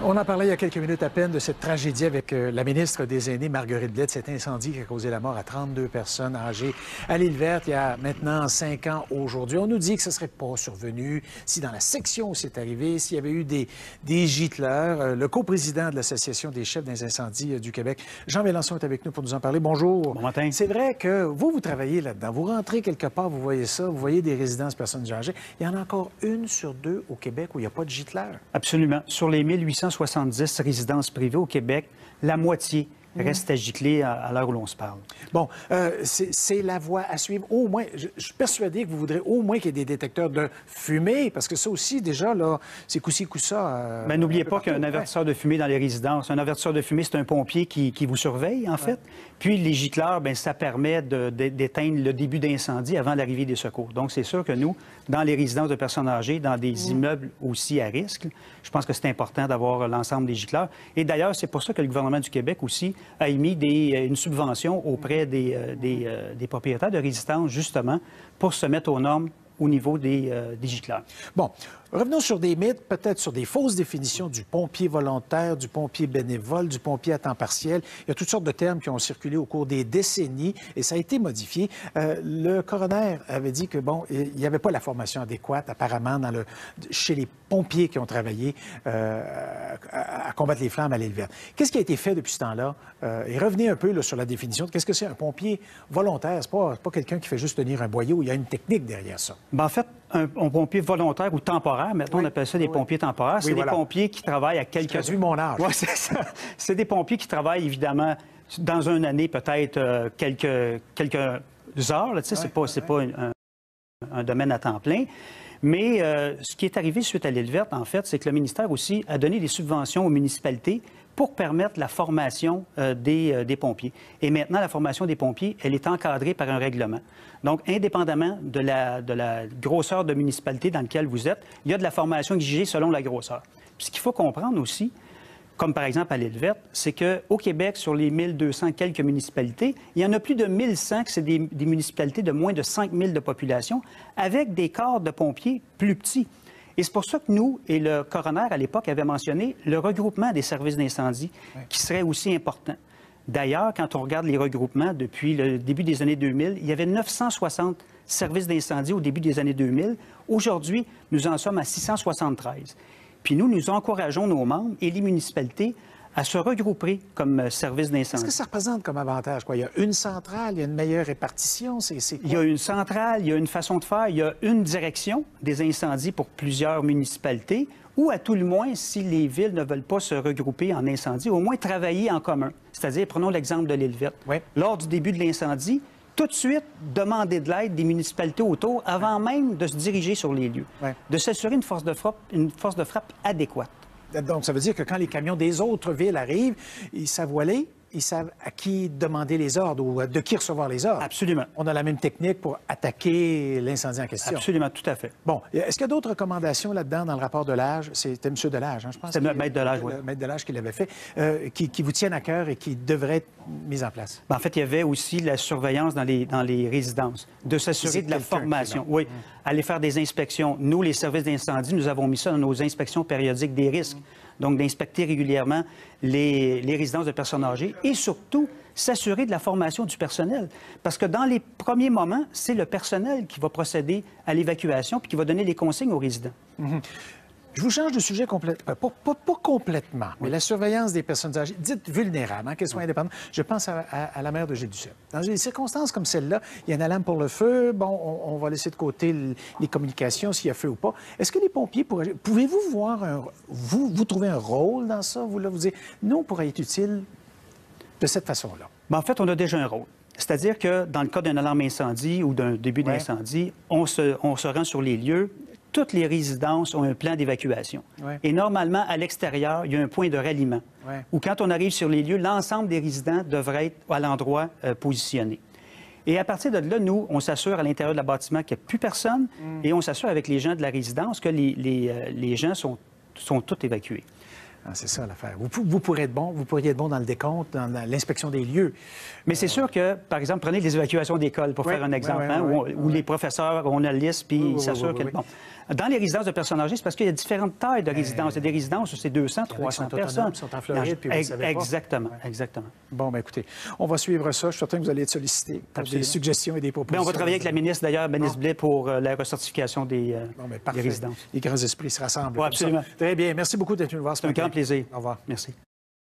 On en parlait il y a quelques minutes à peine de cette tragédie avec la ministre des Aînés, Marguerite Blais, cet incendie qui a causé la mort à 32 personnes âgées à l'Île-Verte il y a maintenant 5 ans aujourd'hui. On nous dit que ce ne serait pas survenu si dans la section où c'est arrivé, s'il y avait eu des gicleurs. Le coprésident de l'Association des chefs des incendies du Québec, Jean Mélenchon, est avec nous pour nous en parler. Bonjour. Bon matin. C'est vrai que vous travaillez là-dedans. Vous rentrez quelque part, vous voyez ça, vous voyez des résidences personnes âgées. Il y en a encore 1 sur 2 au Québec où il n'y a pas de gicleurs. Absolument. Sur les 1870 résidences privées au Québec, la moitié reste à gicler à l'heure où l'on se parle. Bon, c'est la voie à suivre. Au moins, je suis persuadé que vous voudrez au moins qu'il y ait des détecteurs de fumée, parce que ça aussi, déjà, là, c'est coup-ci, coup-ça. Mais n'oubliez pas qu'il y a un avertisseur de fumée dans les résidences. Un avertisseur de fumée, c'est un pompier qui vous surveille, en fait. Puis les gicleurs, bien, ça permet d'éteindre le début d'incendie avant l'arrivée des secours. Donc, c'est sûr que nous, dans les résidences de personnes âgées, dans des immeubles aussi à risque, je pense que c'est important d'avoir l'ensemble des gicleurs. Et d'ailleurs, c'est pour ça que le gouvernement du Québec aussi a émis une subvention auprès des propriétaires de résidences, justement, pour se mettre aux normes au niveau des gicleurs. Bon, revenons sur des mythes, peut-être sur des fausses définitions du pompier volontaire, du pompier bénévole, du pompier à temps partiel. Il y a toutes sortes de termes qui ont circulé au cours des décennies et ça a été modifié. Le coroner avait dit que, bon, il n'y avait pas la formation adéquate, apparemment, chez les pompiers qui ont travaillé à combattre les flammes à l'Île-Verte. Qu'est-ce qui a été fait depuis ce temps-là? Et revenez un peu là, sur la définition de qu'est-ce que c'est un pompier volontaire. C'est pas quelqu'un qui fait juste tenir un boyau. Il y a une technique derrière ça. Bien, en fait, un pompier volontaire ou temporaire, maintenant on appelle ça des pompiers temporaires, c'est des pompiers qui travaillent à quelques... Je traduis mon âge. Oui, c'est ça. C'est des pompiers qui travaillent, évidemment, dans une année, peut-être quelques heures. Là, c'est pas un domaine à temps plein. Mais ce qui est arrivé suite à l'Île-Verte, en fait, c'est que le ministère aussi a donné des subventions aux municipalités pour permettre la formation des pompiers. Et maintenant, la formation des pompiers, elle est encadrée par un règlement. Donc, indépendamment de la grosseur de municipalité dans laquelle vous êtes, il y a de la formation exigée selon la grosseur. Puis, ce qu'il faut comprendre aussi, comme par exemple à l'Île-Verte, c'est qu'au Québec, sur les 1200 quelques municipalités, il y en a plus de 1100 que c'est des municipalités de moins de 5000 de population, avec des corps de pompiers plus petits. Et c'est pour ça que nous, et le coroner à l'époque, avait mentionné le regroupement des services d'incendie, qui serait aussi important. D'ailleurs, quand on regarde les regroupements depuis le début des années 2000, il y avait 960 services d'incendie au début des années 2000. Aujourd'hui, nous en sommes à 673. Puis nous encourageons nos membres et les municipalités à se regrouper comme service d'incendie. Qu'est-ce que ça représente comme avantage? Quoi? Il y a une centrale, il y a une meilleure répartition? Il y a une centrale, il y a une façon de faire, il y a une direction des incendies pour plusieurs municipalités, ou à tout le moins, si les villes ne veulent pas se regrouper en incendie, au moins travailler en commun. C'est-à-dire, prenons l'exemple de l'Île-Verte. Lors du début de l'incendie, tout de suite, demander de l'aide des municipalités autour avant même de se diriger sur les lieux, de s'assurer une force de frappe adéquate. Donc, ça veut dire que quand les camions des autres villes arrivent, ils savent où aller, ils savent à qui demander les ordres ou de qui recevoir les ordres. Absolument. On a la même technique pour attaquer l'incendie en question. Absolument, tout à fait. Bon, est-ce qu'il y a d'autres recommandations là-dedans dans le rapport de l'âge? C'était M. Delage, je pense. C'est le maître Delage, oui. Le maître Delage qui l'avait fait, qui vous tiennent à cœur et qui devraient être mis en place. Bien, en fait, il y avait aussi la surveillance dans les résidences, de s'assurer de la formation. Oui, aller faire des inspections. Nous, les services d'incendie, nous avons mis ça dans nos inspections périodiques des risques. Donc, d'inspecter régulièrement les résidences de personnes âgées et surtout s'assurer de la formation du personnel. Parce que dans les premiers moments, c'est le personnel qui va procéder à l'évacuation puis qui va donner les consignes aux résidents. Je vous change de sujet complètement, pas complètement, mais la surveillance des personnes âgées, dites vulnérables, qu'elles soient indépendantes. Je pense à la mère de Gilles Duceppe. Dans des circonstances comme celle-là, il y a une alarme pour le feu, bon, on va laisser de côté les communications, s'il y a feu ou pas. Est-ce que les pompiers pourraient... Pouvez-vous voir vous trouver un rôle dans ça? Vous dire, nous, on pourrait être utile de cette façon-là? Bien, en fait, on a déjà un rôle. C'est-à-dire que dans le cas d'une alarme incendie ou d'un début d'incendie, on se rend sur les lieux. Toutes les résidences ont un plan d'évacuation. Et normalement, à l'extérieur, il y a un point de ralliement où, quand on arrive sur les lieux, l'ensemble des résidents devraient être à l'endroit positionné. Et à partir de là, nous, on s'assure à l'intérieur de la bâtiment qu'il n'y a plus personne et on s'assure avec les gens de la résidence que les gens sont tous évacués. Ah, c'est ça l'affaire. Vous pourriez être bon dans le décompte, dans l'inspection des lieux. Mais c'est sûr que, par exemple, prenez les évacuations d'école, pour faire un exemple, où les professeurs, on a la liste, puis ils s'assurent que... Bon. Dans les résidences de personnes âgées, c'est parce qu'il y a différentes tailles de résidences. Il y a des résidences où c'est 200, 300 personnes. Qui sont en Floride, puis vous ne savez pas. Exactement, exactement. Bon, bien, écoutez, on va suivre ça. Je suis certain que vous allez être sollicité pour des suggestions et des propositions. Bien, on va travailler avec la ministre, d'ailleurs, Bénice Blais, pour la recertification des résidences. Les grands esprits se rassemblent. Oui, absolument. Très bien. Merci beaucoup d'être venu nous voir ce matin. C'est un grand plaisir. Au revoir. Merci.